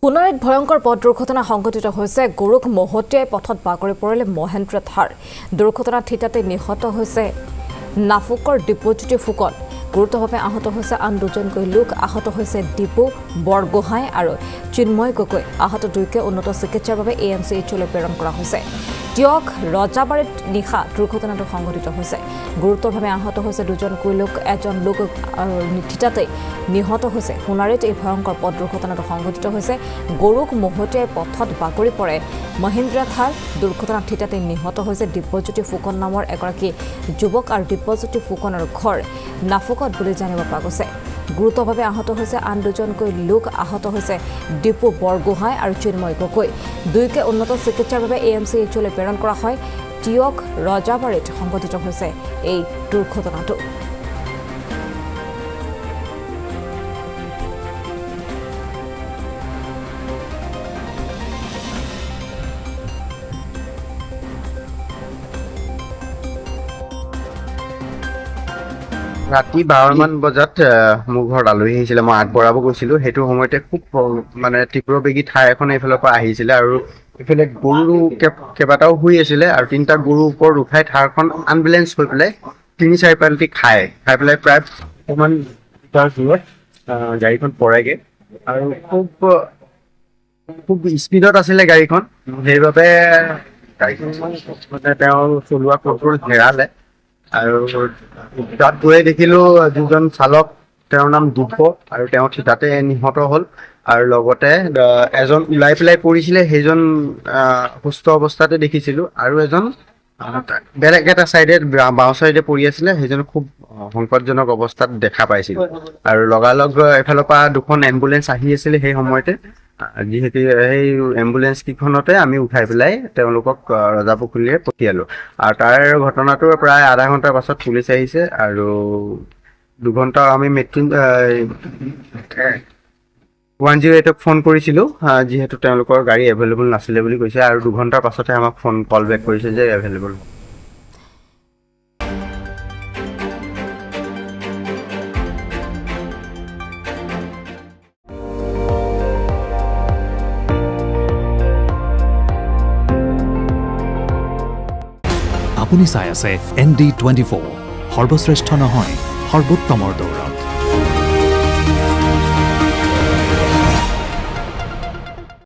সোণাৰীত ভয়ংকৰ পথ দুৰ্ঘটনা সংঘটিত হৈছে। গৰুক মহতিয়াই পথত বাগৰি পৰিলে মহেন্দ্ৰ থাৰ। দুৰ্ঘটনাত থিতাতে নিহত হৈছে নাফুকৰ দীপজ্যোতি ফুকন। গুৰুতৰভাৱে আহত হৈছে আন দুজনকৈ লোক। আহত হৈছে দীপু বৰগোহাঁই আৰু চিন্ময় গগৈ। আহত দুয়োকে উন্নত চিকিৎসাৰ বাবে AMCHলৈ প্ৰেৰণ কৰা হৈছে। টিয়ক ৰজাবাৰীত নিশা দুৰ্ঘটনাটো সংঘটিত হৈছে। গুৰুতৰভাৱে আহত হৈছে দুজনকৈ লোক। এজন লোক থিতাতে নিহত হৈছে। সোণাৰীত এই ভয়ংকৰ পথ দুৰ্ঘটনাটো সংঘটিত হৈছে। গৰুক মহতিয়াই পথত বাগৰি পৰে মহিন্দ্ৰা থাৰ। দুৰ্ঘটনাত থিতাতে নিহত হৈছে দীপজ্যোতি ফুকন নামৰ এগৰাকী যুৱক আৰু দীপজ্যোতি ফুকনৰ ঘৰ নাফুকত বুলি জানিব পৰা গৈছে। গুৰুতৰভাৱে আহত হৈছে আন দুজনকৈ লোক। আহত হৈছে দীপু বৰগোহাঁই আৰু চিন্ময় গগৈ। দুয়োকে উন্নত চিকিৎসাৰ বাবে AMCHলৈ প্ৰেৰণ কৰা হয়। টিয়ক ৰজাবাৰীত সংঘটিত হৈছে এই দুৰ্ঘটনাটো। ৰাতি 12মান বজাত মোৰ ঘৰত আলহী আহিছিলে। মই আগবঢ়াব গৈছিলোঁ। সেইটো সময়তে খুব মানে তীব্ৰবেগী ঠাই এখন এইফালৰ পৰা আহিছিলে আৰু এইফালে গৰু কেইবাটাও শুই আছিলে আৰু 3টা গৰুৰ ওপৰত উঠাই থাৰখন আনবেলেঞ্চ হৈ পেলাই 3-4 পাল্টি খাই পেলাই প্ৰায় অকণমান দূৰত গাড়ীখন পৰেগৈ আৰু খুব স্পীডত আছিলে গাড়ীখন। সেইবাবে গাড়ীখন মানে তেওঁ চলোৱা কণ্ট্ৰল হেৰালে আৰু তাত গৈ দেখিলোঁ যিজন চালক তেওঁৰ নাম দুপ আৰু তেওঁ থিতাতে নিহত হ'ল আৰু লগতে এজন ওলাই পেলাই পৰিছিলে। সেইজন সুস্থ অৱস্থাতে দেখিছিলোঁ আৰু এজন বেলেগ এটা চাইডে বাওঁ চাইডে পৰি আছিলে। সেইজন খুব সংকটজনক অৱস্থাত দেখা পাইছিলোঁ আৰু লগালগ এফালৰ পৰা 2খন এম্বুলেঞ্চ আহি আছিলে। সেই সময়তে যিহেতু সেই এম্বুলেঞ্চ কেইখনতে আমি উঠাই পেলাই তেওঁলোকক ৰজাপুখুৰীলৈ পঠিয়ালোঁ আৰু তাৰ ঘটনাটোৰ প্ৰায় আধা ঘণ্টাৰ পাছত পুলিচ আহিছে আৰু 2 ঘণ্টা আমি 108ক ফোন কৰিছিলোঁ যিহেতু তেওঁলোকৰ গাড়ী এভেইলেবল নাছিলে বুলি কৈছে আৰু 2 ঘণ্টাৰ পাছতহে আমাক কল বেক কৰিছে যে এভেইলেবল। আপুনি চাই আছে ND24, সৰ্বশ্ৰেষ্ঠ নহয় সৰ্বোত্তমৰ দৌৰ।